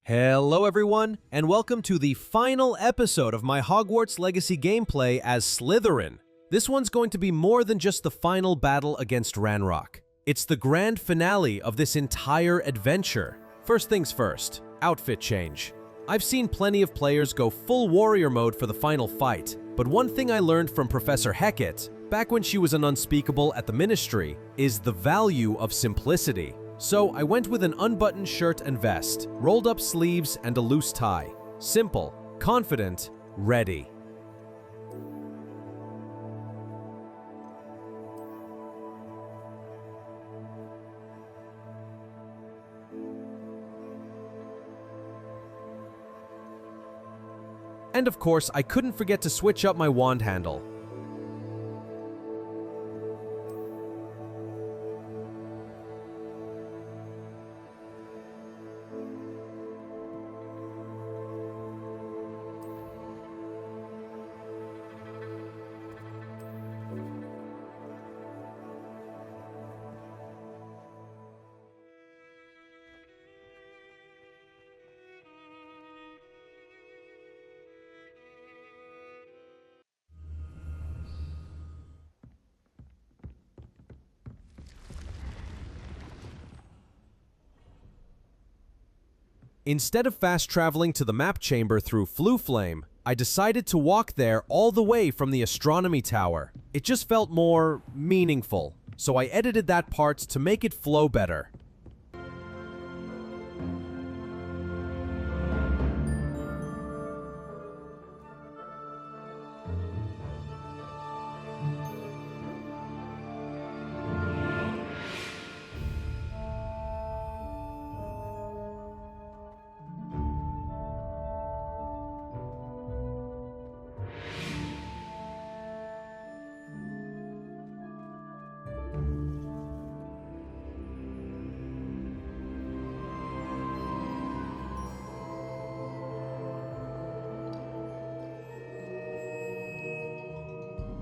Hello everyone, and welcome to the final episode of my Hogwarts Legacy gameplay as Slytherin. This one's going to be more than just the final battle against Ranrok. It's the grand finale of this entire adventure. First things first, outfit change. I've seen plenty of players go full warrior mode for the final fight, but one thing I learned from Professor Hecat, back when she was an unspeakable at the Ministry, is the value of simplicity. So I went with an unbuttoned shirt and vest, rolled up sleeves and a loose tie. Simple, confident, ready. And of course, I couldn't forget to switch up my wand handle. Instead of fast-traveling to the map chamber through Flame, I decided to walk there all the way from the astronomy tower. It just felt more meaningful, so I edited that part to make it flow better.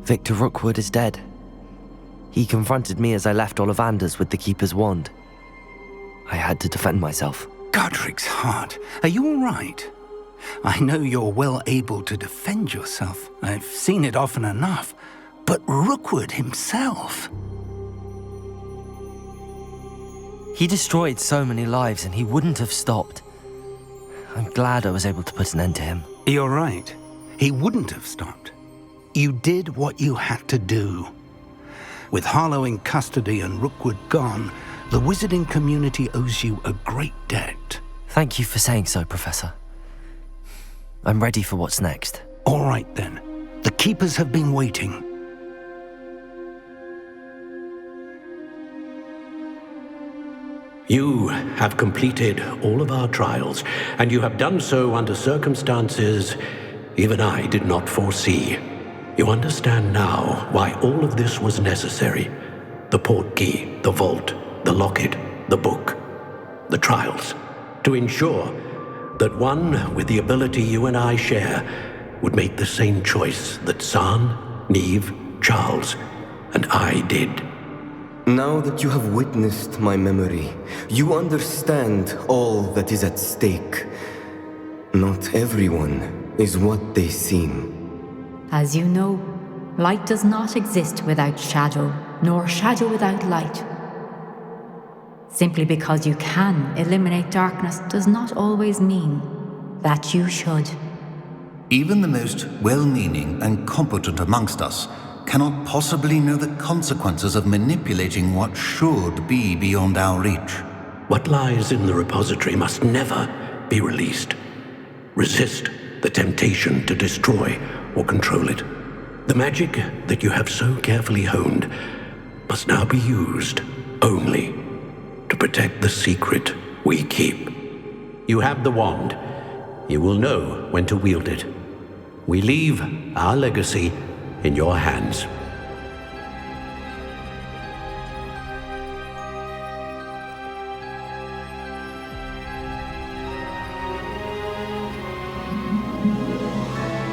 Victor Rookwood is dead. He confronted me as I left Ollivander's with the Keeper's wand. I had to defend myself. Godric's heart, are you all right? I know you're well able to defend yourself. I've seen it often enough. But Rookwood himself... He destroyed so many lives and he wouldn't have stopped. I'm glad I was able to put an end to him. You're right. He wouldn't have stopped. You did what you had to do. With Harlow in custody and Rookwood gone, the wizarding community owes you a great debt. Thank you for saying so, Professor. I'm ready for what's next. All right, then. The Keepers have been waiting. You have completed all of our trials, and you have done so under circumstances even I did not foresee. You understand now why all of this was necessary. The portkey, the vault, the locket, the book, the trials. To ensure that one with the ability you and I share would make the same choice that San, Neve, Charles, and I did. Now that you have witnessed my memory, you understand all that is at stake. Not everyone is what they seem. As you know, light does not exist without shadow, nor shadow without light. Simply because you can eliminate darkness does not always mean that you should. Even the most well-meaning and competent amongst us cannot possibly know the consequences of manipulating what should be beyond our reach. What lies in the repository must never be released. Resist the temptation to destroy or control it. The magic that you have so carefully honed must now be used only to protect the secret we keep. You have the wand. You will know when to wield it. We leave our legacy in your hands.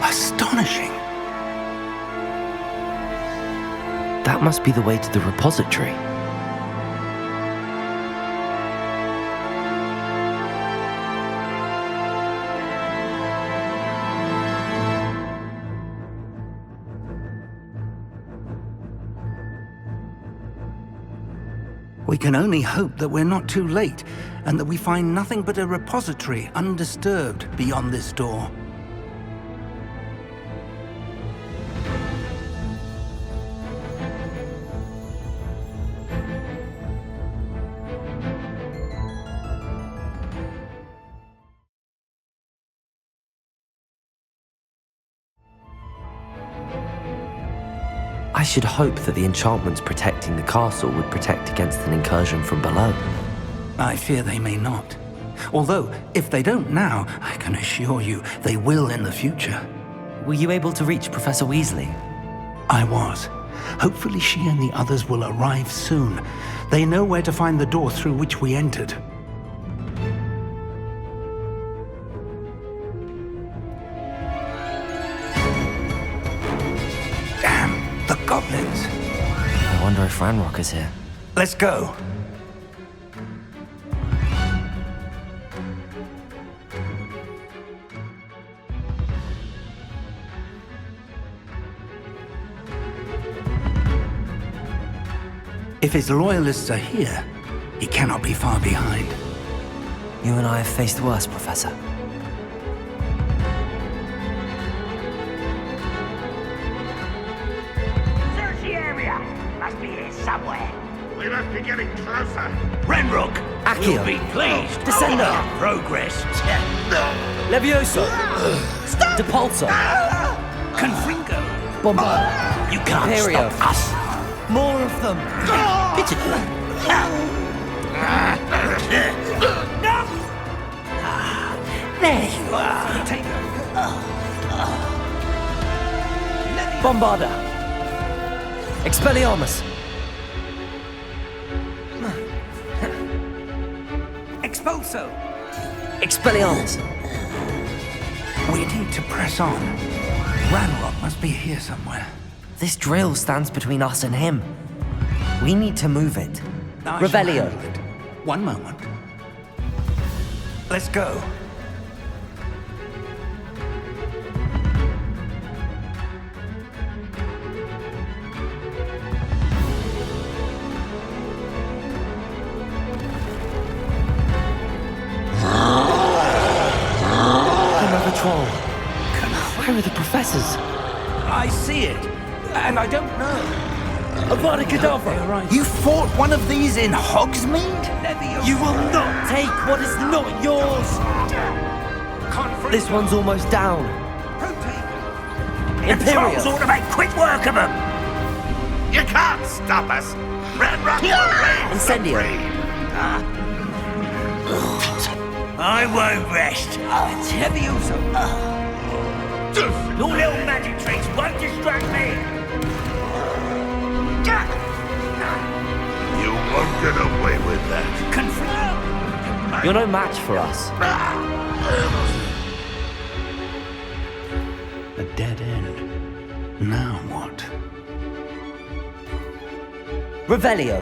Astonishing. That must be the way to the repository. We can only hope that we're not too late, and that we find nothing but a repository undisturbed beyond this door. I should hope that the enchantments protecting the castle would protect against an incursion from below. I fear they may not. Although, if they don't now, I can assure you they will in the future. Were you able to reach Professor Weasley? I was. Hopefully she and the others will arrive soon. They know where to find the door through which we entered. Damn, the goblins! I wonder if Ranrok is here. Let's go. If his loyalists are here, he cannot be far behind. You and I have faced worse, Professor. Search the area! Must be here somewhere. We must be getting closer. Ranrok! Accio. You'll be pleased. Descendo. Progress. Levioso! Stop! Depulso! Confringo! Bombard! You can't Imperio. stop us! More of them! There you are! Bombarda! Expelliarmus! Expulso! Expelliarmus! We need to press on. Ranrok must be here somewhere. This drill stands between us and him. We need to move it. I shall Revelio. handle it. One moment. Let's go. Another troll. Where are the professors? I see it, and I don't know. Avada Kedavra! Right. You fought one of these in Hogsmeade? You will not Take what is not yours! This one's almost down. The trolls ought to make quick work of them! You can't stop us. Ranrok will reign Incendio. supreme. I won't rest. It's Levioso. Your little magic tricks won't distract me. You won't get away with that. Confirm. You're no match for us. A dead end. Now what? Revelio.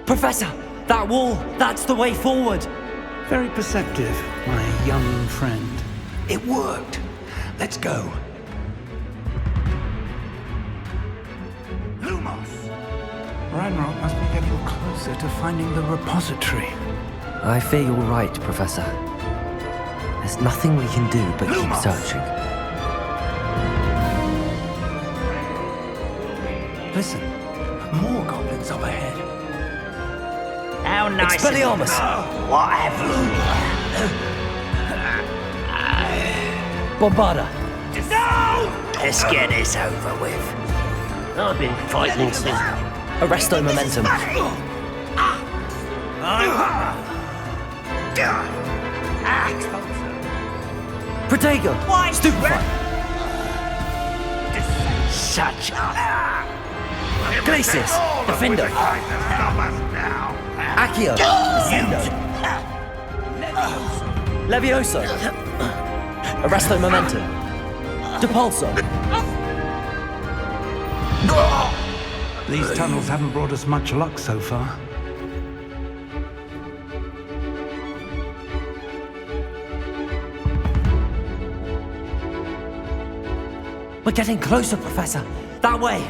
Professor, that wall, that's the way forward. Very perceptive, my young friend. It worked. Let's go. Lumos. Ranrok must be getting closer to finding the repository. I fear you're right, Professor. There's nothing we can do but keep searching. Listen, more goblins up ahead. How nice. Expelliarmus! What have Bombarda! you? No! Let's get this over with. I've been fighting since. Arresto Momentum. Protego! Why? Stupefy! Such Glacis! Defender! Stop us now. Accio! Ascendo! Levioso! Arresto Momentum! Depulso! These tunnels haven't brought us much luck so far. We're getting closer, Professor. That way!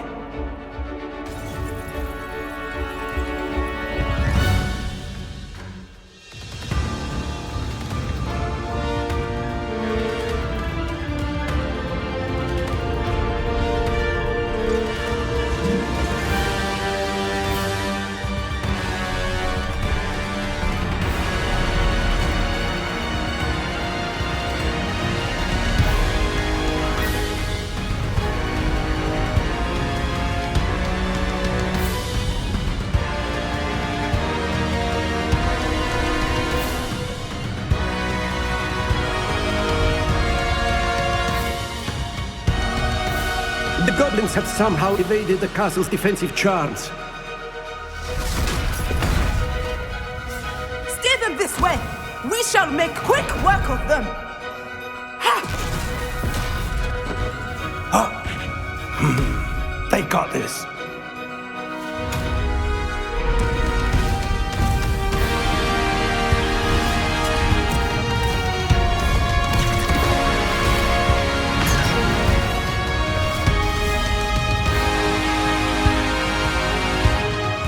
The goblins have somehow evaded the castle's defensive charms. Steer them this way! We shall make quick work of them! They got this.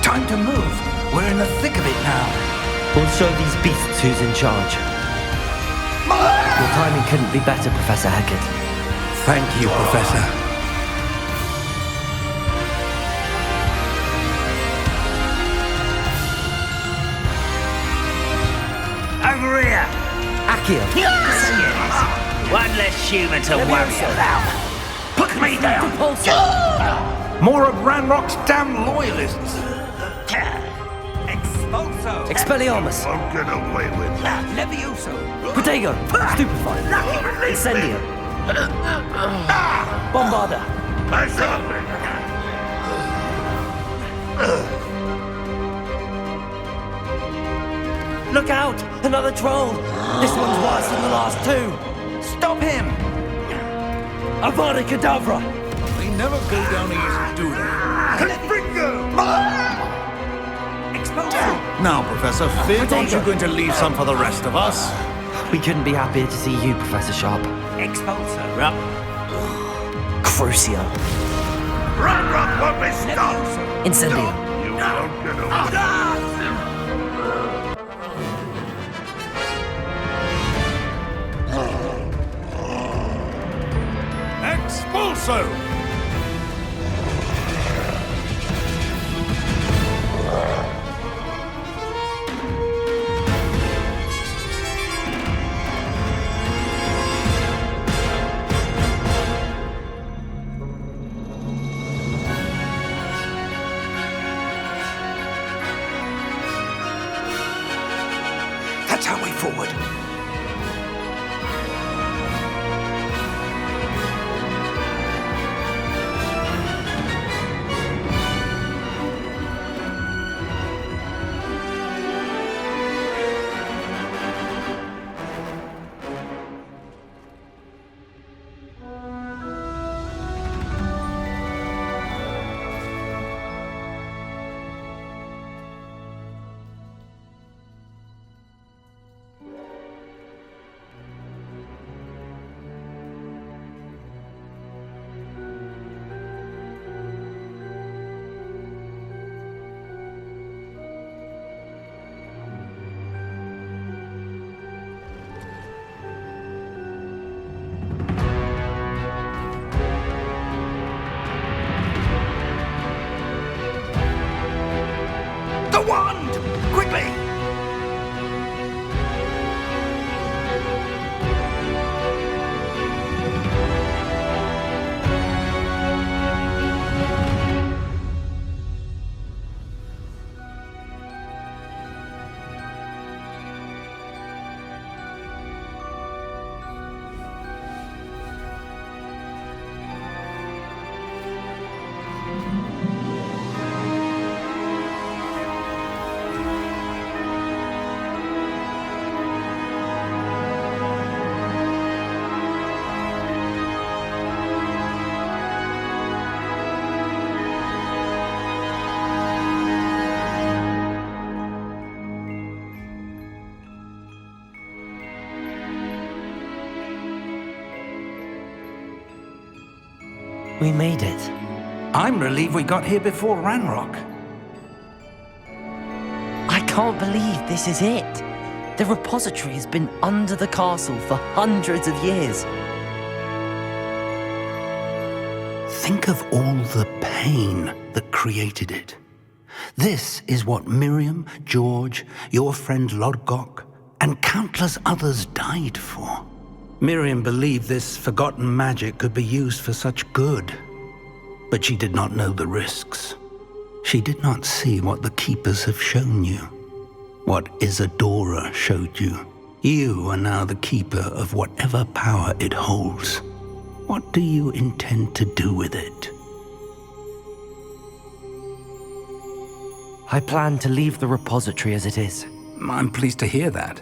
Time to move. We're in the thick of it now. We'll show these beasts who's in charge. Your timing couldn't be better, Professor Hecat. Thank you, Professor. Over here! Accio. One less human to worry about. Put me down! More of Ranrock's damn loyalists. Expulso! Expelliarmus. Won't get away with that. Levioso! Protego. Stupefy. Incendio. Bombarda. Pass up. Look out! Another troll! This one's worse than the last two! Stop him! Avada Kedavra! They never go down easy, do they? Now, Professor, fear not you're going to leave some for the rest of us. We couldn't be happier to see you, Professor Sharp. Expulso! Up! Crucio. Ranrock won't be stopped. Incendio. You won't get away. Expulso! That's our way forward. The wand! Quickly! We made it. I'm relieved we got here before Ranrok. I can't believe this is it. The repository has been under the castle for hundreds of years. Think of all the pain that created it. This is what Miriam, George, your friend Lodgok, and countless others died for. Miriam believed this forgotten magic could be used for such good, but she did not know the risks. She did not see what the Keepers have shown you, what Isadora showed you. You are now the Keeper of whatever power it holds. What do you intend to do with it? I plan to leave the repository as it is. I'm pleased to hear that.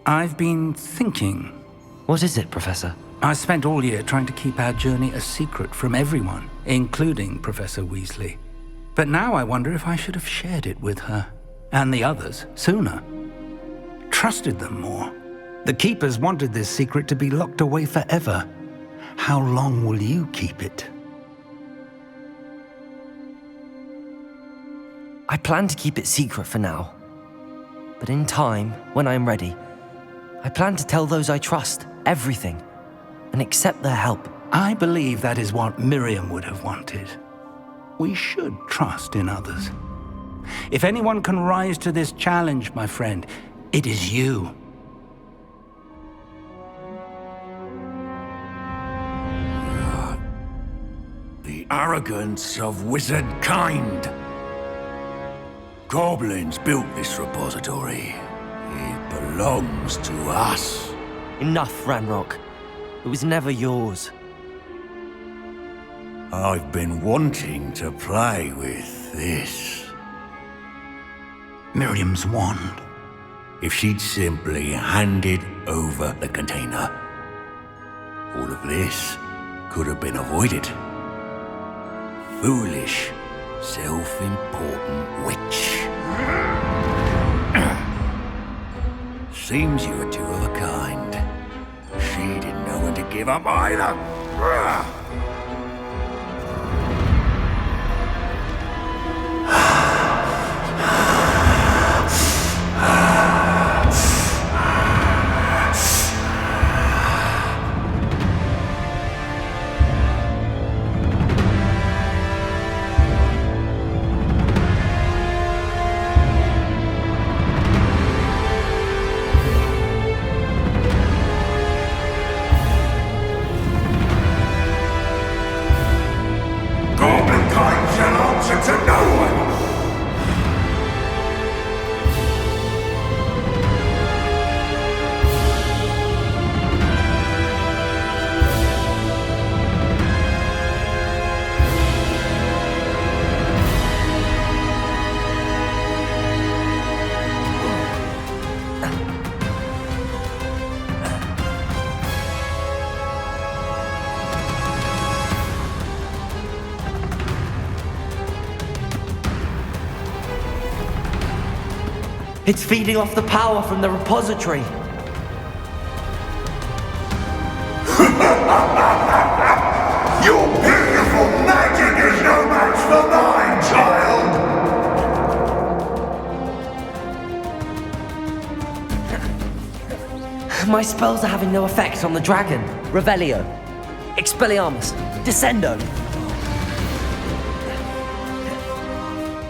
I've been thinking. What is it, Professor? I spent all year trying to keep our journey a secret from everyone, including Professor Weasley. But now I wonder if I should have shared it with her, and the others, sooner. Trusted them more. The Keepers wanted this secret to be locked away forever. How long will you keep it? I plan to keep it secret for now. But in time, when I am ready, I plan to tell those I trust everything and accept their help. I believe that is what Miriam would have wanted. We should trust in others. If anyone can rise to this challenge, my friend, it is you. The arrogance of wizard kind. Goblins built this repository. It belongs to us. Enough, Ranrok. It was never yours. I've been wanting to play with this. Miriam's wand. If she'd simply handed over the container, all of this could have been avoided. Foolish, self-important witch. Seems you were two of a kind. She didn't know when to give up either. It's feeding off the power from the repository. Your beautiful magic is no match for mine, child! My spells are having no effect on the dragon. Revelio. Expelliarmus. Descendo.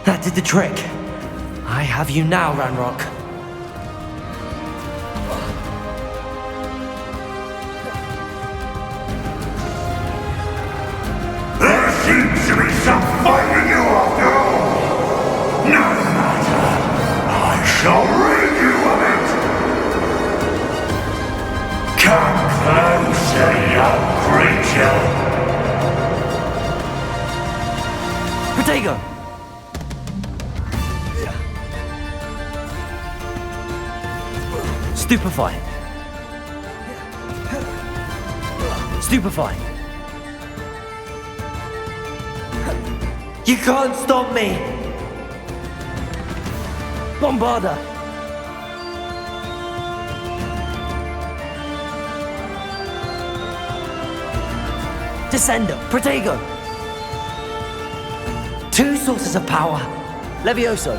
That did the trick. I have you now, Ranrok. There seems to be some fight in you after all. No matter. I shall rid you of it. Come closer, young creature. Protego! Stupefy. Stupefy. You can't stop me! Bombarda! Descendo! Protego! sources of power. Levioso.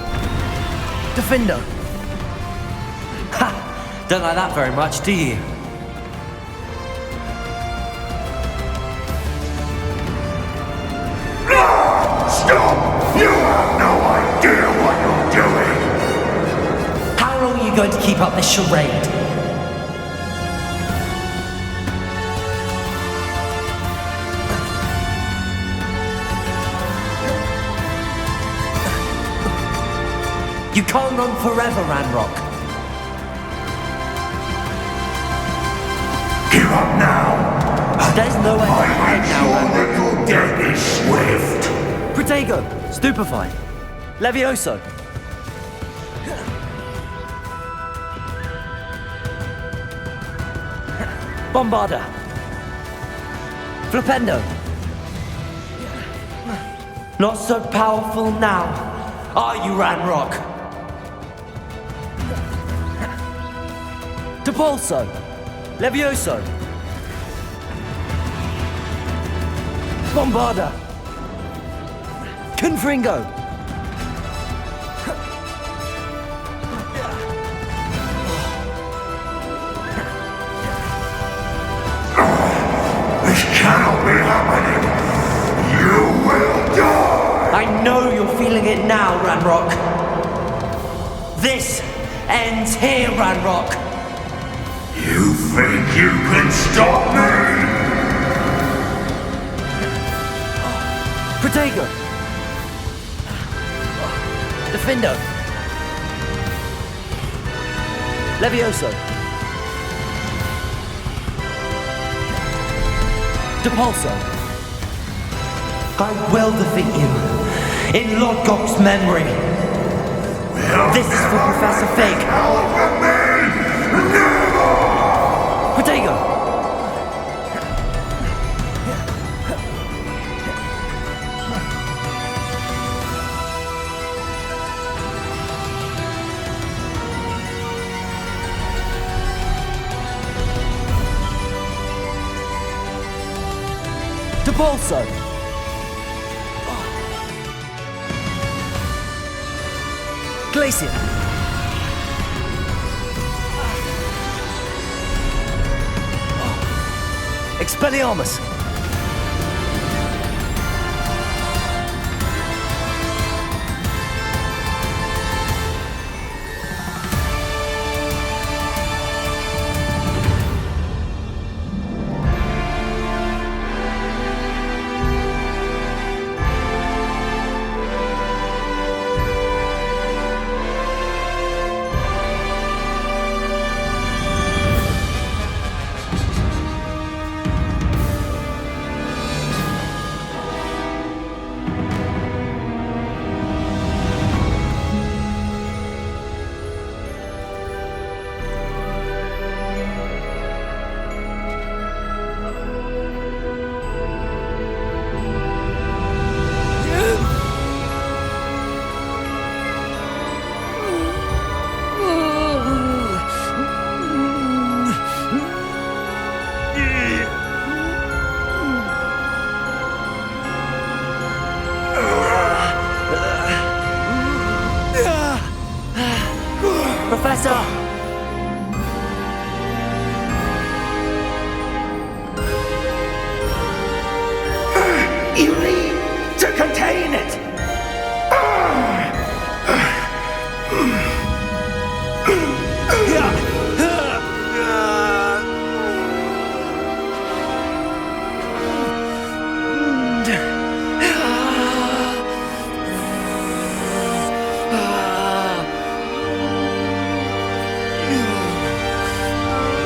Defendo. Ha! Don't like that very much, do you? Stop! You have no idea what you're doing! How long are you going to keep up this charade? You can't run forever, Ranrok. Give up now! There's nowhere to hide now, Sure that Ranrok. your death is swift! Protego, Stupefy. Levioso. Bombarda. Flipendo. Not so powerful now, are you, Ranrok? Depulso. Levioso. Bombarda. Confringo. This cannot be happening! You will die! I know you're feeling it now, Ranrok. This ends here, Ranrok. You think you can stop me? Protego. Defendo. Levioso. Depulso. I will defeat you in Lodgok's memory. This is for Professor Fig. Protego. Depulso. Glacier. Expelliarmus. Professor! You need to contain it!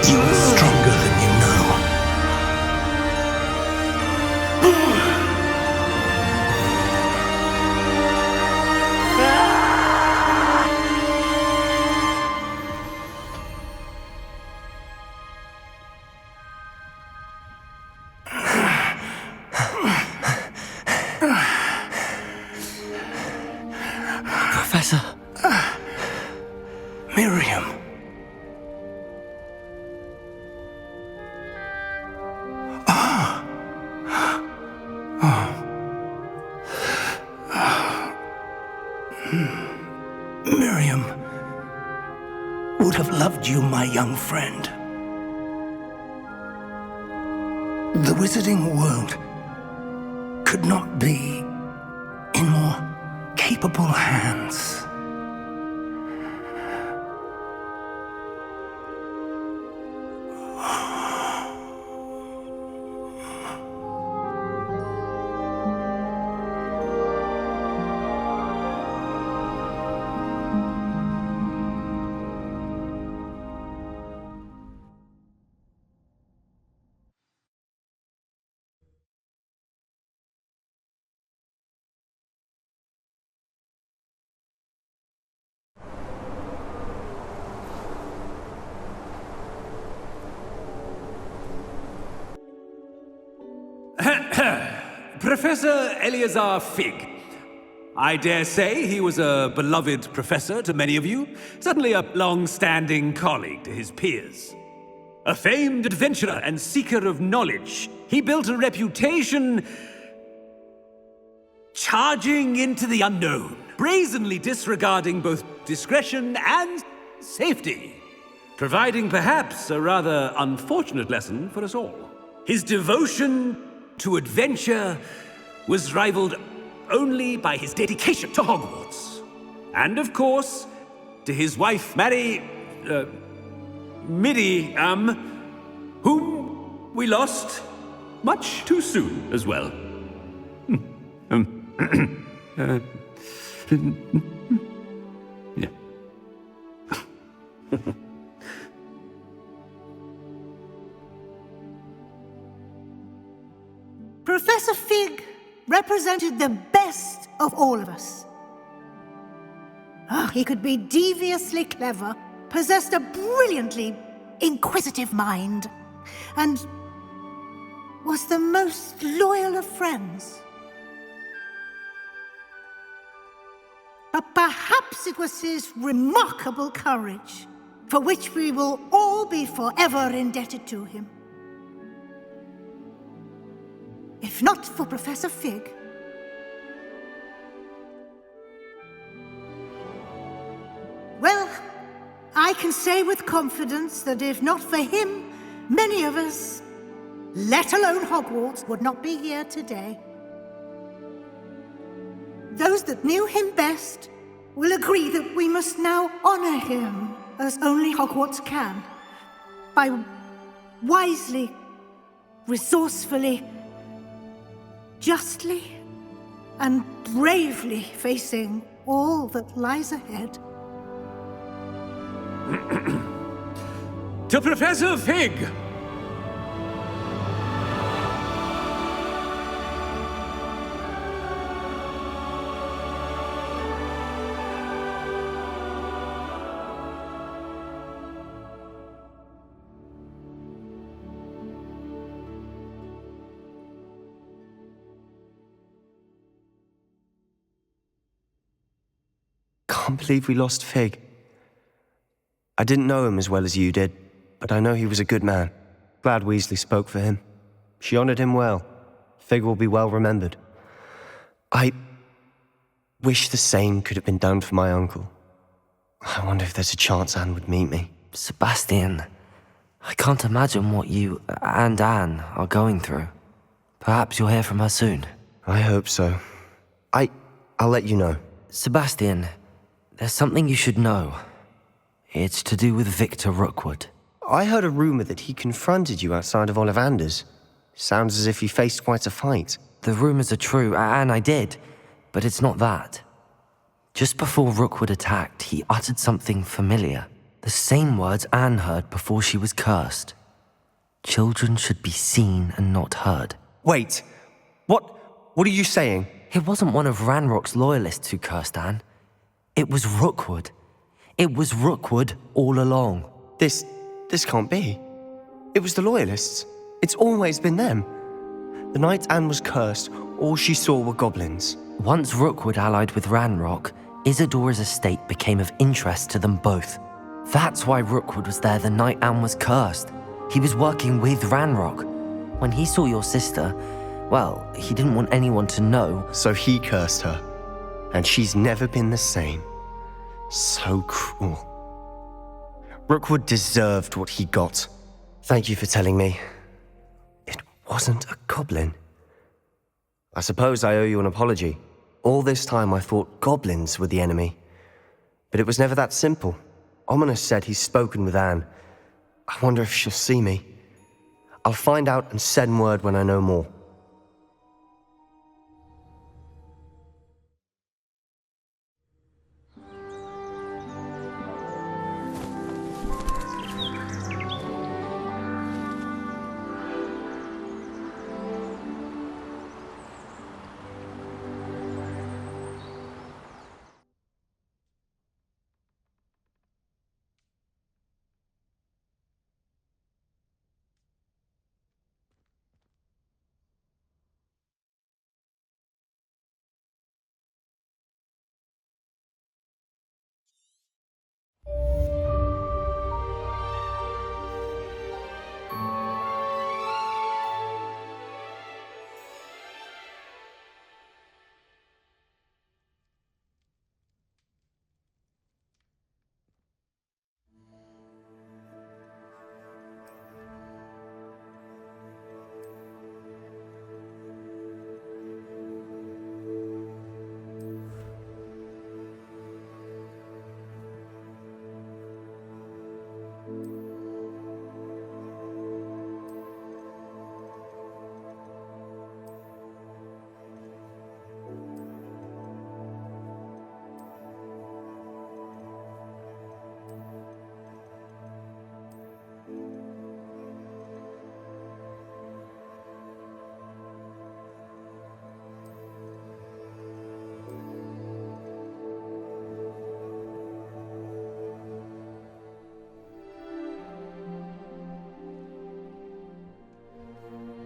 You are stronger than you know. Professor. Miriam. loved you, my young friend. The wizarding world could not be in more capable hands. Professor Eleazar Fig. I dare say he was a beloved professor to many of you, certainly a long-standing colleague to his peers. A famed adventurer and seeker of knowledge, he built a reputation charging into the unknown, brazenly disregarding both discretion and safety, providing perhaps a rather unfortunate lesson for us all. His devotion to adventure was rivaled only by his dedication to Hogwarts. And of course, to his wife, Middy, whom we lost much too soon as well. Yeah. Professor Fig represented the best of all of us. He could be deviously clever, possessed a brilliantly inquisitive mind, and was the most loyal of friends. But perhaps it was his remarkable courage, for which we will all be forever indebted to him. If not for Professor Fig, well, I can say with confidence that if not for him, many of us, let alone Hogwarts, would not be here today. Those that knew him best will agree that we must now honor him as only Hogwarts can, by wisely, resourcefully, justly and bravely facing all that lies ahead. To Professor Fig! Can't believe we lost Fig. I didn't know him as well as you did, but I know he was a good man. Glad Weasley spoke for him. She honored him well. Fig will be well remembered. I wish the same could have been done for my uncle. I wonder if there's a chance Anne would meet me. Sebastian, I can't imagine what you and Anne are going through. Perhaps you'll hear from her soon. I hope so. I'll let you know. Sebastian, there's something you should know. It's to do with Victor Rookwood. I heard a rumor that he confronted you outside of Ollivander's. Sounds as if he faced quite a fight. The rumors are true, and I did, but it's not that. Just before Rookwood attacked, he uttered something familiar. The same words Anne heard before she was cursed. Children should be seen and not heard. Wait, what are you saying? It wasn't one of Ranrock's loyalists who cursed Anne. It was Rookwood. It was Rookwood all along. This can't be. It was the loyalists. It's always been them. The night Anne was cursed, all she saw were goblins. Once Rookwood allied with Ranrock, Isadora's estate became of interest to them both. That's why Rookwood was there the night Anne was cursed. He was working with Ranrock. When he saw your sister, well, he didn't want anyone to know. So he cursed her. And she's never been the same. So cruel. Rookwood deserved what he got. Thank you for telling me. It wasn't a goblin. I suppose I owe you an apology. All this time I thought goblins were the enemy. But it was never that simple. Ominous said he's spoken with Anne. I wonder if she'll see me. I'll find out and send word when I know more.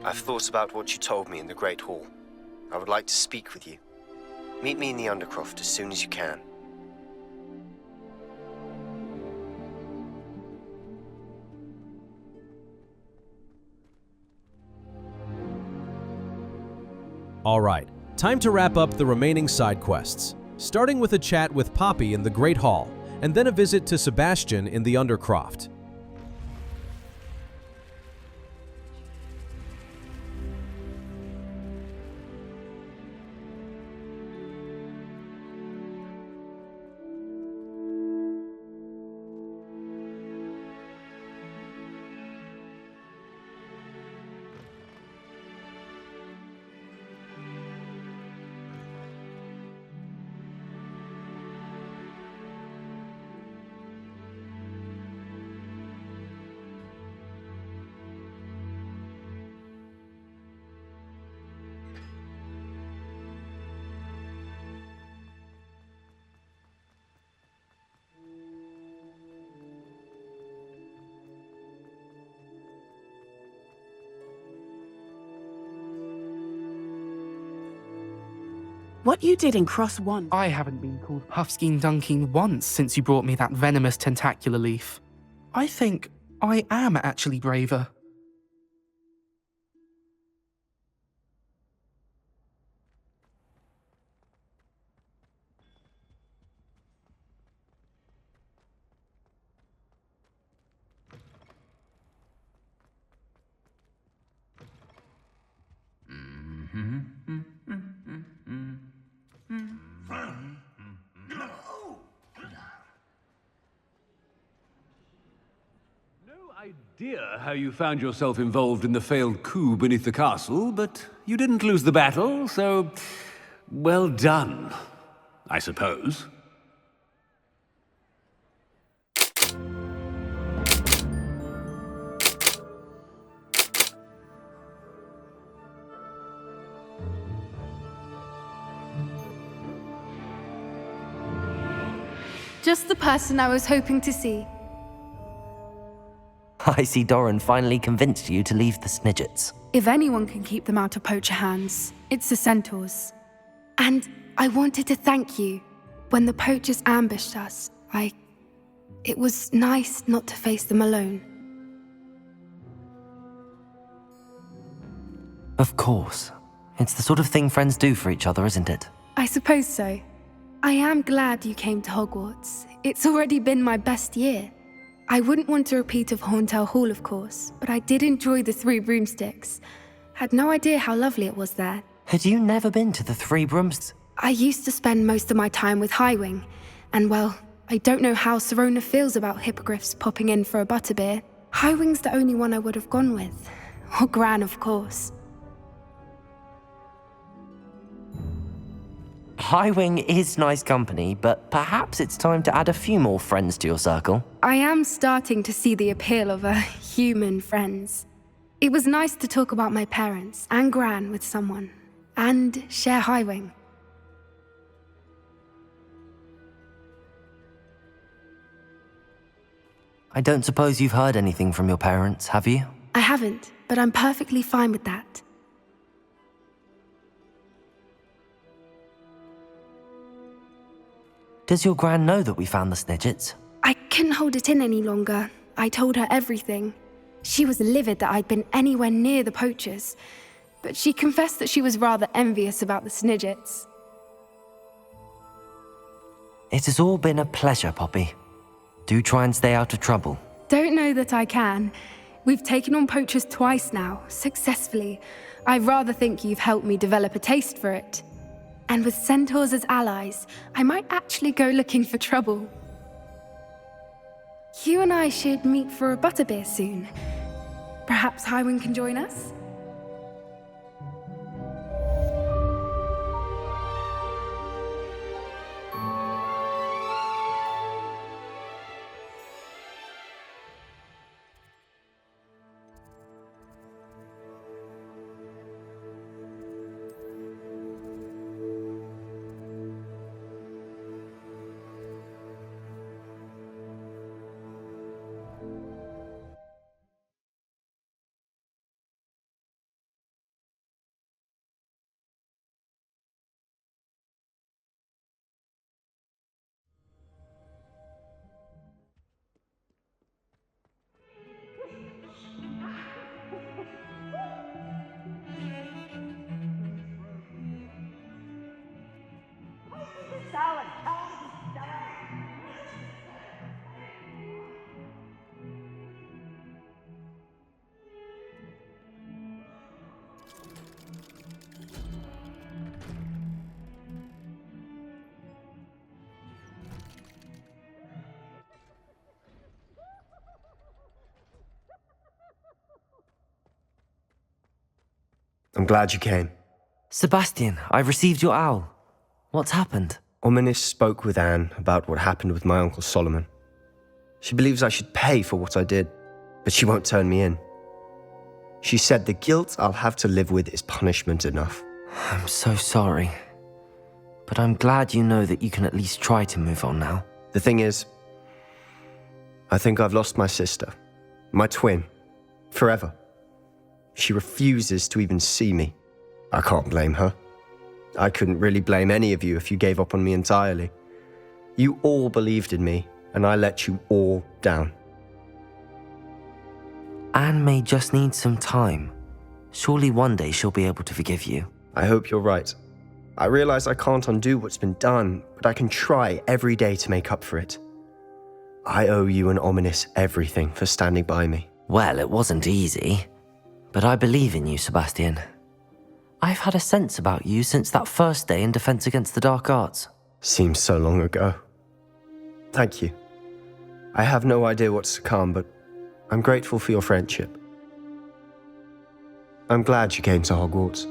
I've thought about what you told me in the Great Hall. I would like to speak with you. Meet me in the Undercroft as soon as you can. Alright, time to wrap up the remaining side quests, starting with a chat with Poppy in the Great Hall, and then a visit to Sebastian in the Undercroft. What you did in Cross 1. I haven't been called Puffskein Dunking once since you brought me that venomous tentacular leaf. I think I am actually braver. Idea how you found yourself involved in the failed coup beneath the castle, but you didn't lose the battle, so well done, I suppose. Just the person I was hoping to see. I see Doran finally convinced you to leave the Snidgets. If anyone can keep them out of poacher hands, it's the centaurs. And I wanted to thank you. When the poachers ambushed us, it was nice not to face them alone. Of course. It's the sort of thing friends do for each other, isn't it? I suppose so. I am glad you came to Hogwarts. It's already been my best year. I wouldn't want a repeat of Horntail Hall, of course, but I did enjoy the Three Broomsticks. Had no idea how lovely it was there. Had you never been to the Three Brooms? I used to spend most of my time with Highwing, and well, I don't know how Serona feels about hippogriffs popping in for a butterbeer. Highwing's the only one I would have gone with. Or Gran, of course. Highwing is nice company, but perhaps it's time to add a few more friends to your circle. I am starting to see the appeal of human friends. It was nice to talk about my parents and Gran with someone, and share Highwing. I don't suppose you've heard anything from your parents, have you? I haven't, but I'm perfectly fine with that. Does your Gran know that we found the Snidgets? I couldn't hold it in any longer. I told her everything. She was livid that I'd been anywhere near the poachers, but she confessed that she was rather envious about the Snidgets. It has all been a pleasure, Poppy. Do try and stay out of trouble. Don't know that I can. We've taken on poachers twice now, successfully. I rather think you've helped me develop a taste for it. And with centaurs as allies, I might actually go looking for trouble. You and I should meet for a butterbeer soon. Perhaps Highwing can join us? I'm glad you came. Sebastian, I received your owl. What's happened? Ominis spoke with Anne about what happened with my Uncle Solomon. She believes I should pay for what I did, but she won't turn me in. She said the guilt I'll have to live with is punishment enough. I'm so sorry. But I'm glad you know that you can at least try to move on now. The thing is, I think I've lost my sister, my twin, forever. She refuses to even see me. I can't blame her. I couldn't really blame any of you if you gave up on me entirely. You all believed in me, and I let you all down. Anne may just need some time. Surely one day she'll be able to forgive you. I hope you're right. I realize I can't undo what's been done, but I can try every day to make up for it. I owe you and Ominis everything for standing by me. Well, it wasn't easy. But I believe in you, Sebastian. I've had a sense about you since that first day in Defense Against the Dark Arts. Seems so long ago. Thank you. I have no idea what's to come, but I'm grateful for your friendship. I'm glad you came to Hogwarts.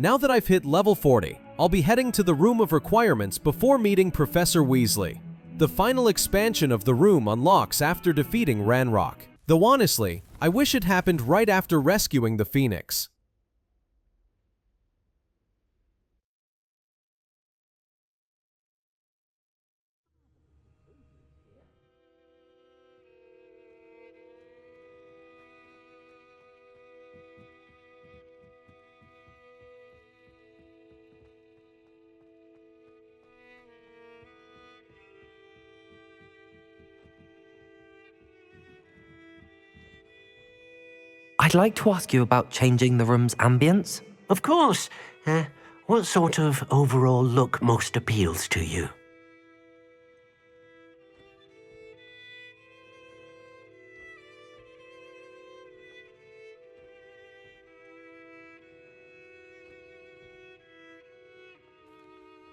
Now that I've hit level 40, I'll be heading to the Room of Requirements before meeting Professor Weasley. The final expansion of the room unlocks after defeating Ranrok. Though honestly, I wish it happened right after rescuing the Phoenix. I'd like to ask you about changing the room's ambience. Of course. What sort of overall look most appeals to you?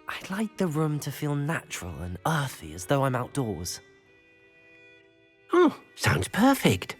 I'd like the room to feel natural and earthy, as though I'm outdoors. Oh, sounds perfect.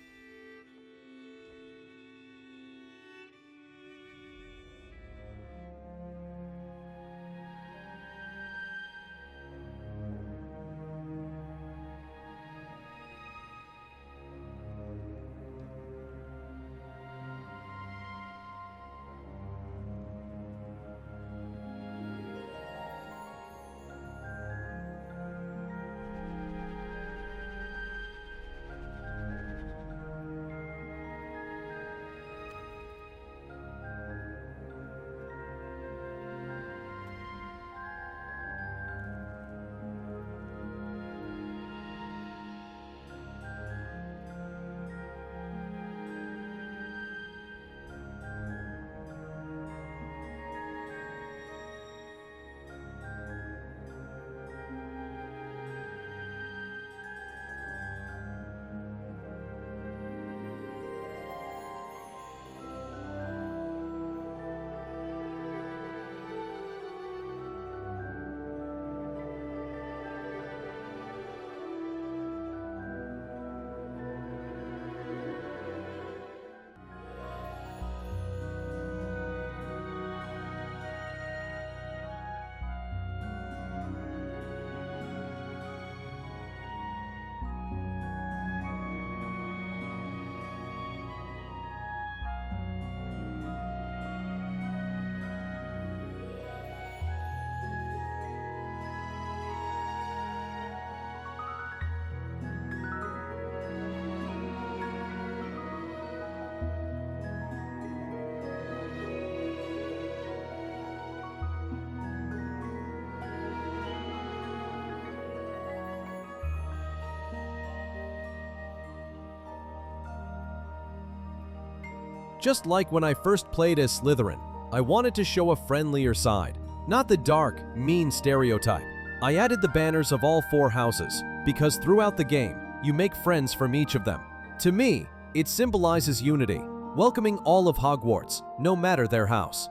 Just like when I first played as Slytherin, I wanted to show a friendlier side, not the dark, mean stereotype. I added the banners of all 4 houses, because throughout the game, you make friends from each of them. To me, it symbolizes unity, welcoming all of Hogwarts, no matter their house.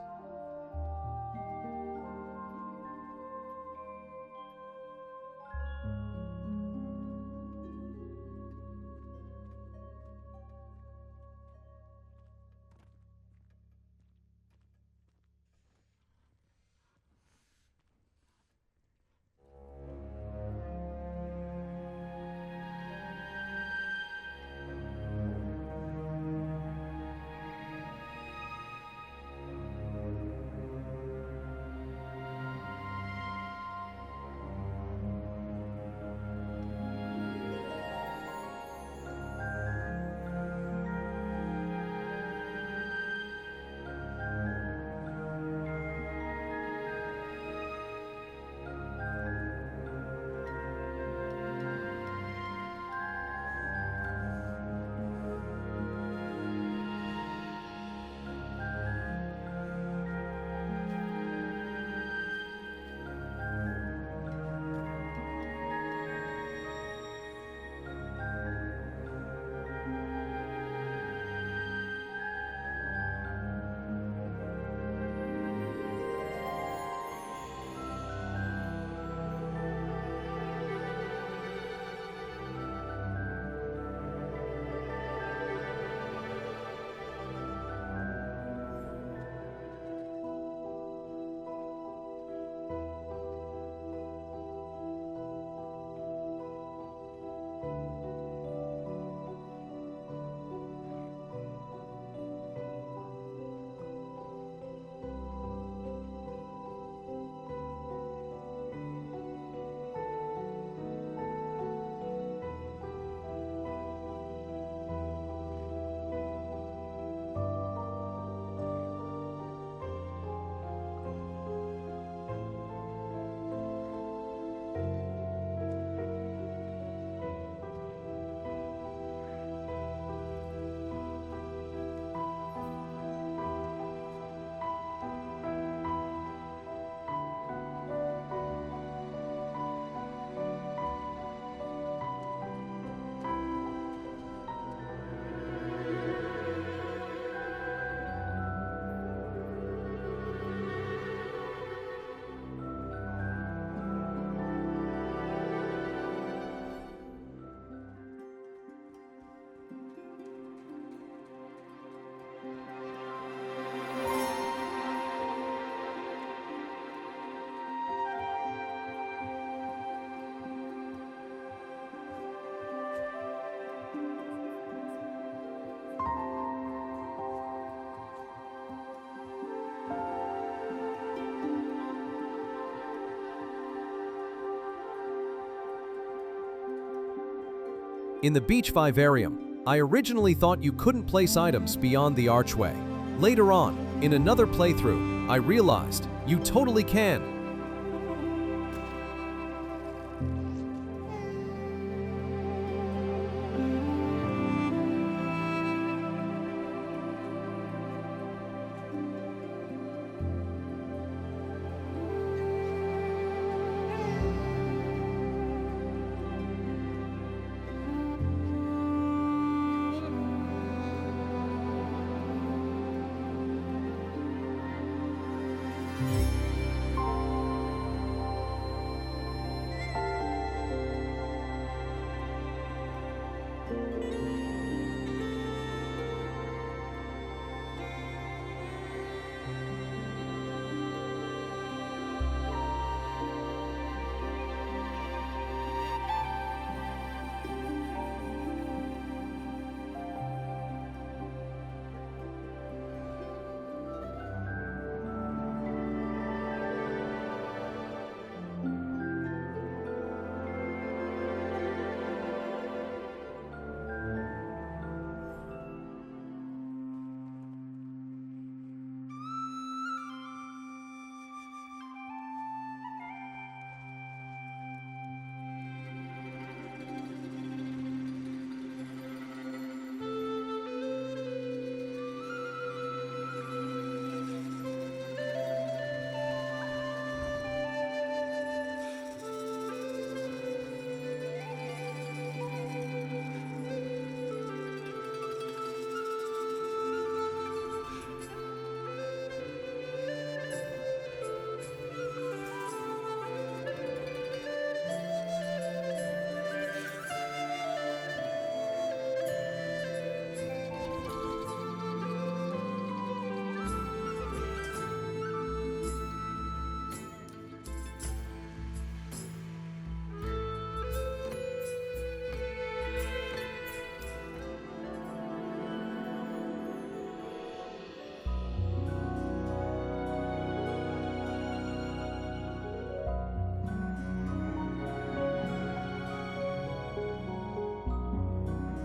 In the Beach Vivarium, I originally thought you couldn't place items beyond the archway. Later on, in another playthrough, I realized you totally can.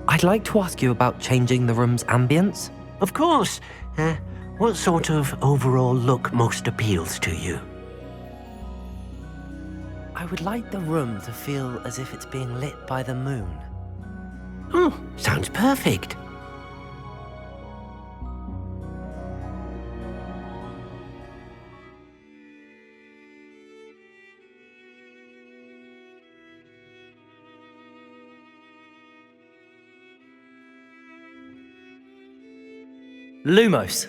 I'd like to ask you about changing the room's ambience. Of course. What sort of overall look most appeals to you? I would like the room to feel as if it's being lit by the moon. Oh, sounds perfect. Lumos.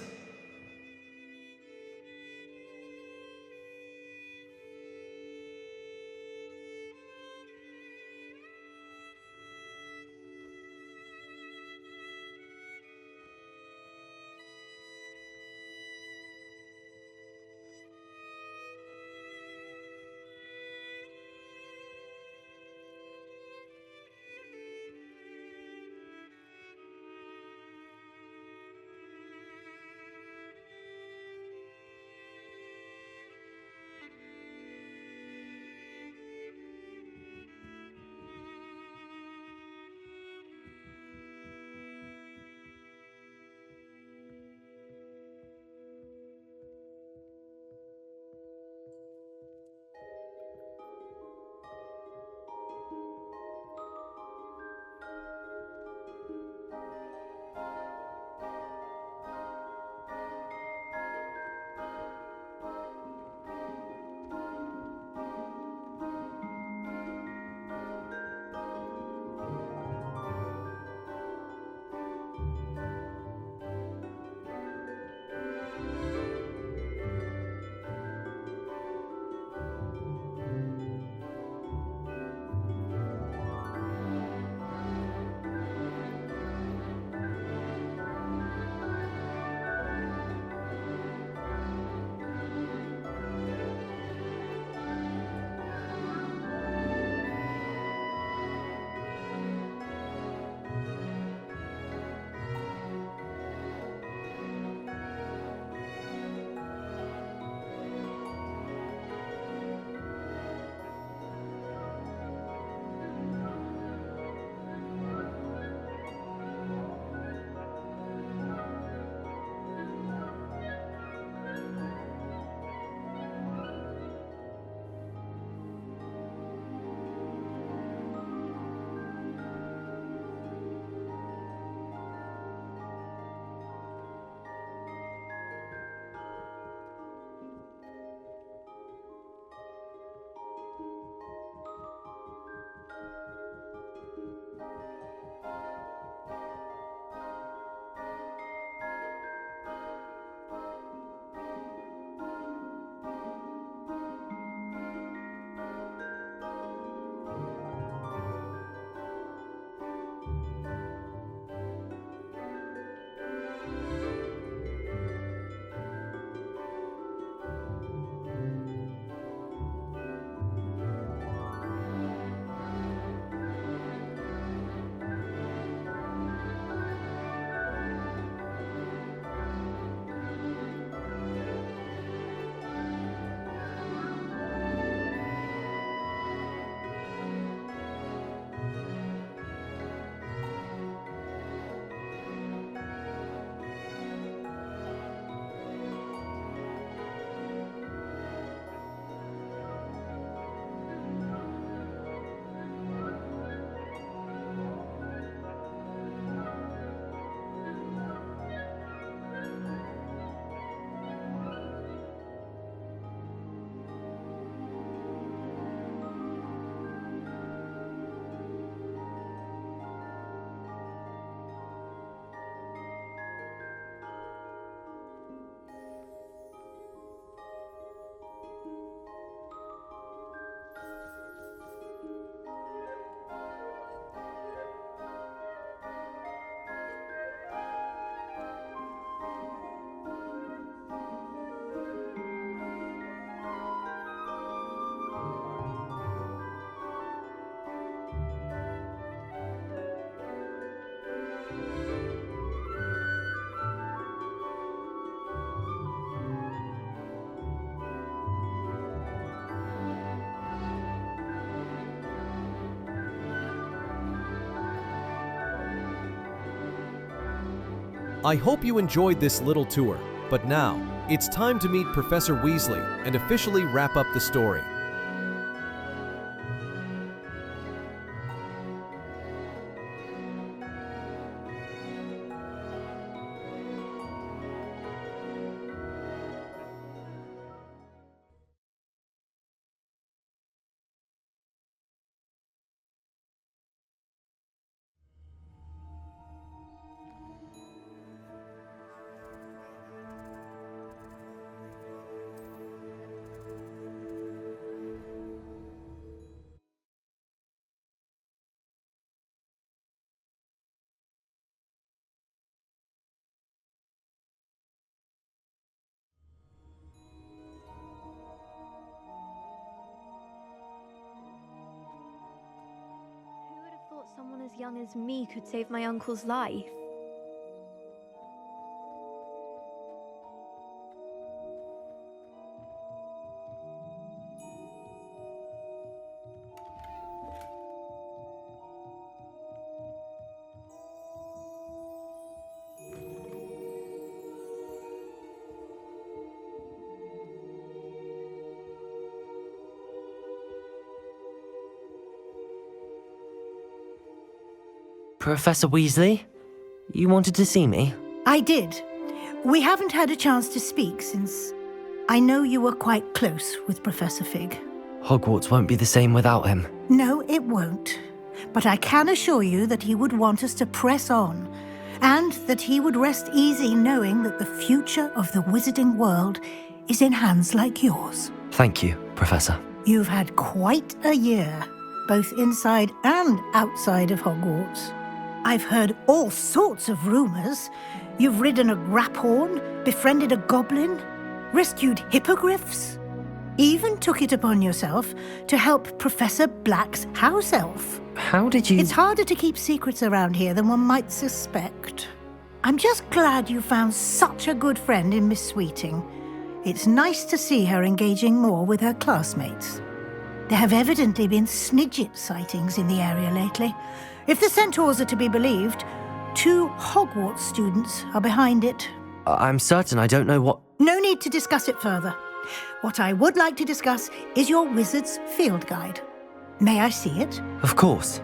I hope you enjoyed this little tour, but now, it's time to meet Professor Weasley and officially wrap up the story. Someone as young as me could save my uncle's life. Professor Weasley? You wanted to see me? I did. We haven't had a chance to speak since I know you were quite close with Professor Fig. Hogwarts won't be the same without him. No, it won't. But I can assure you that he would want us to press on, and that he would rest easy knowing that the future of the wizarding world is in hands like yours. Thank you, Professor. You've had quite a year, both inside and outside of Hogwarts. I've heard all sorts of rumors. You've ridden a grapphorn, befriended a goblin, rescued hippogriffs, even took it upon yourself to help Professor Black's house elf. How did you... It's harder to keep secrets around here than one might suspect. I'm just glad you found such a good friend in Miss Sweeting. It's nice to see her engaging more with her classmates. There have evidently been Snidget sightings in the area lately. If the centaurs are to be believed, 2 Hogwarts students are behind it. I'm certain I don't know what... No need to discuss it further. What I would like to discuss is your wizard's field guide. May I see it? Of course.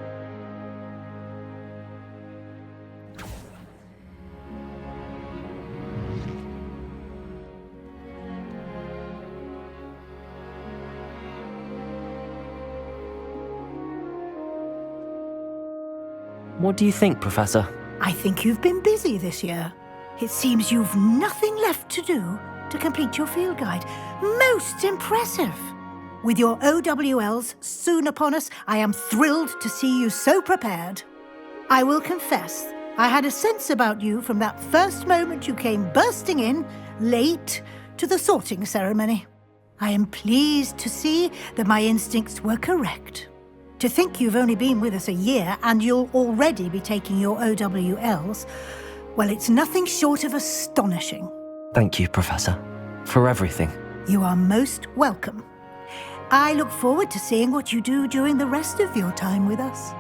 What do you think, Professor? I think you've been busy this year. It seems you've nothing left to do to complete your field guide. Most impressive! With your OWLs soon upon us, I am thrilled to see you so prepared. I will confess, I had a sense about you from that first moment you came bursting in, late, to the sorting ceremony. I am pleased to see that my instincts were correct. To think you've only been with us a year and you'll already be taking your OWLs, well, it's nothing short of astonishing. Thank you, Professor, for everything. You are most welcome. I look forward to seeing what you do during the rest of your time with us.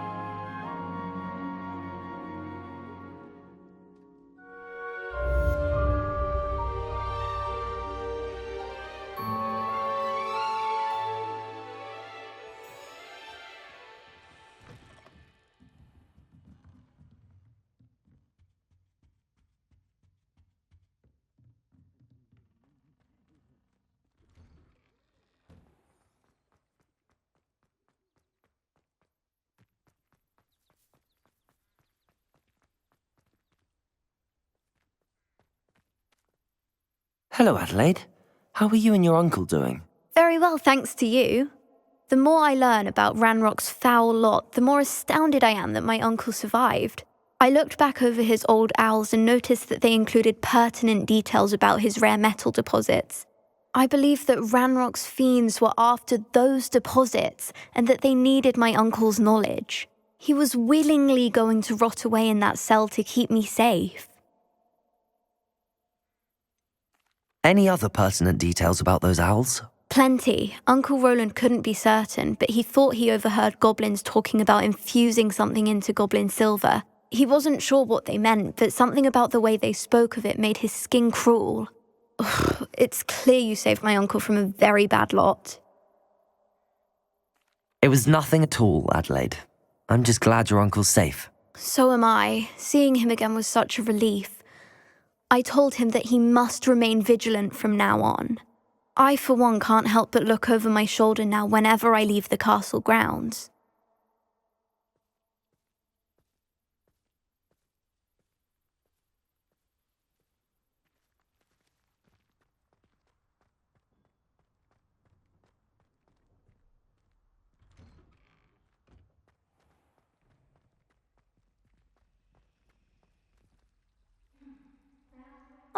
Hello, Adelaide. How are you and your uncle doing? Very well, thanks to you. The more I learn about Ranrock's foul lot, the more astounded I am that my uncle survived. I looked back over his old owls and noticed that they included pertinent details about his rare metal deposits. I believe that Ranrock's fiends were after those deposits and that they needed my uncle's knowledge. He was willingly going to rot away in that cell to keep me safe. Any other pertinent details about those owls? Plenty. Uncle Roland couldn't be certain, but he thought he overheard goblins talking about infusing something into goblin silver. He wasn't sure what they meant, but something about the way they spoke of it made his skin crawl. Ugh, it's clear you saved my uncle from a very bad lot. It was nothing at all, Adelaide. I'm just glad your uncle's safe. So am I. Seeing him again was such a relief. I told him that he must remain vigilant from now on. I, for one, can't help but look over my shoulder now whenever I leave the castle grounds.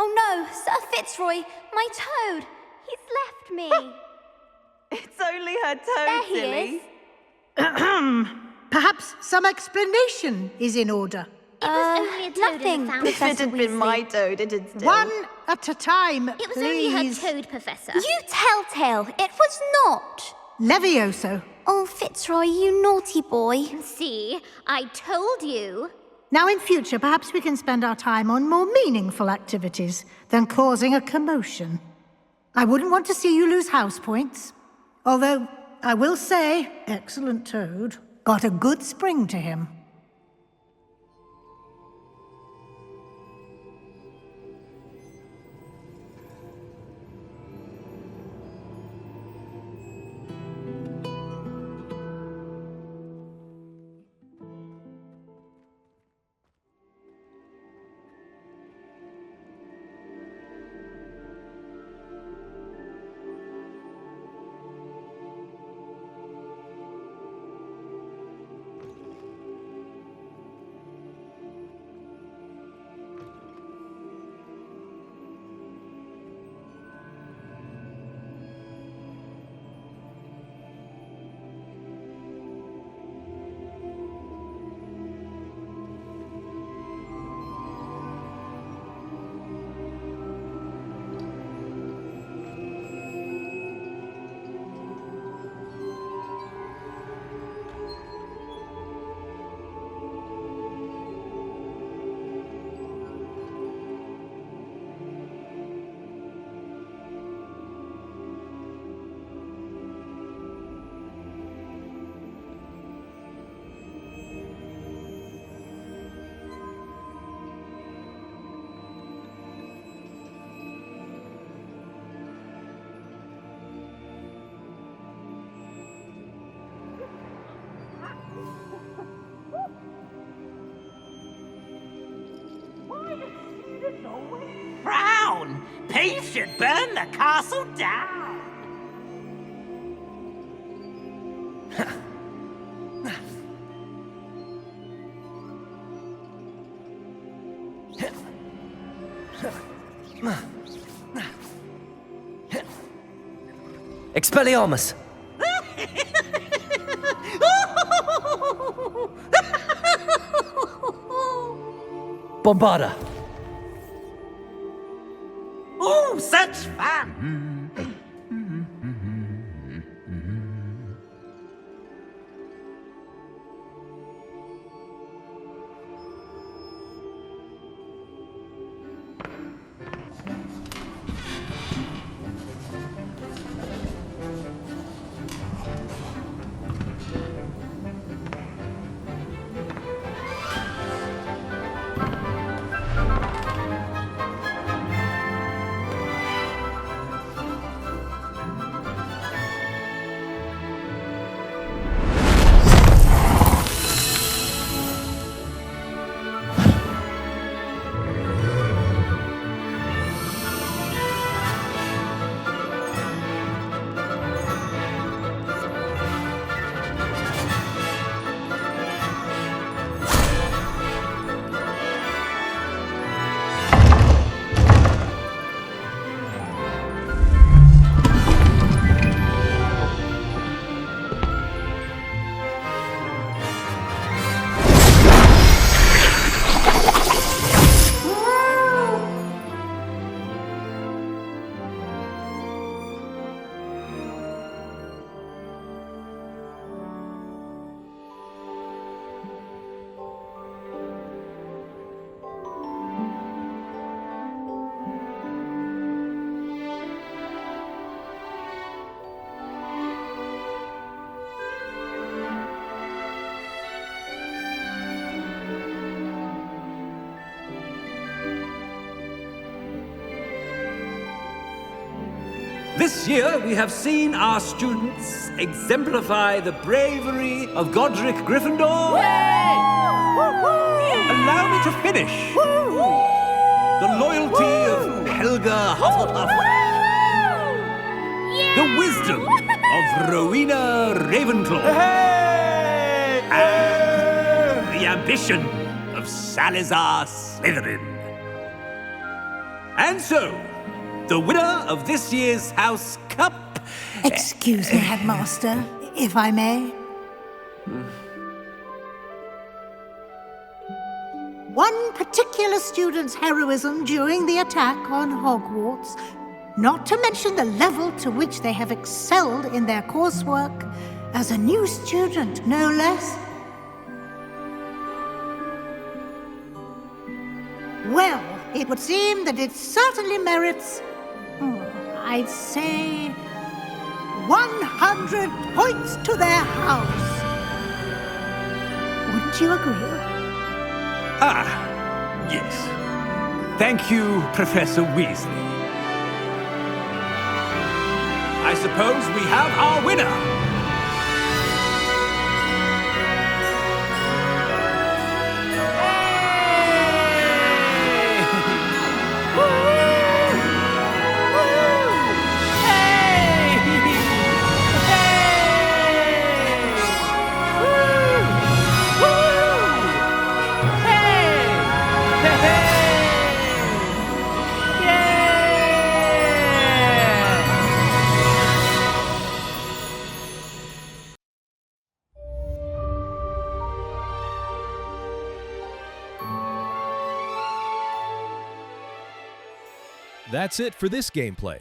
Oh no, Sir Fitzroy, my toad! He's left me! It's only her toad, There he silly. is. Perhaps some explanation is in order. It was only a toad nothing, in the fountain. If it had been my toad, it'd still. One at a time, It was please. only her toad, Professor. You telltale, it was not! Levioso. Oh, Fitzroy, you naughty boy. See, I told you. Now in future, perhaps we can spend our time on more meaningful activities than causing a commotion. I wouldn't want to see you lose house points. Although, I will say, excellent toad, got a good spring to him. Frown! Peace should burn the castle down! Expelliarmus! Bombarda! Oh, such fun! This year, we have seen our students exemplify the bravery of Godric Gryffindor. Allow me to finish. The loyalty of Helga Hufflepuff. The wisdom of Rowena Ravenclaw. And the ambition of Salazar Slytherin. And so, the winner of this year's House Cup... Excuse me, Headmaster, if I may. One particular student's heroism during the attack on Hogwarts, not to mention the level to which they have excelled in their coursework, as a new student, no less. Well, it would seem that it certainly merits, I'd say, 100 points to their house. Wouldn't you agree? Ah, yes. Thank you, Professor Weasley. I suppose we have our winner. That's it for this gameplay.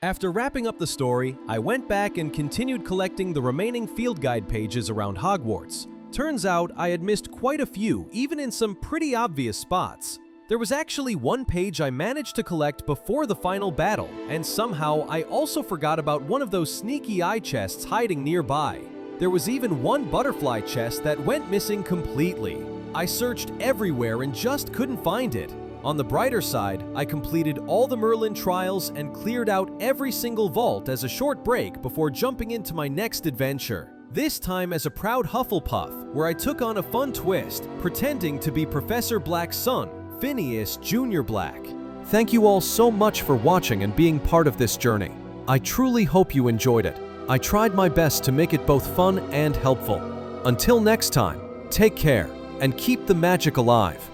After wrapping up the story, I went back and continued collecting the remaining field guide pages around Hogwarts. Turns out I had missed quite a few, even in some pretty obvious spots. There was actually one page I managed to collect before the final battle, and somehow I also forgot about one of those sneaky eye chests hiding nearby. There was even one butterfly chest that went missing completely. I searched everywhere and just couldn't find it. On the brighter side, I completed all the Merlin trials and cleared out every single vault as a short break before jumping into my next adventure. This time as a proud Hufflepuff, where I took on a fun twist, pretending to be Professor Black's son, Phineas Jr. Black. Thank you all so much for watching and being part of this journey. I truly hope you enjoyed it. I tried my best to make it both fun and helpful. Until next time, take care and keep the magic alive.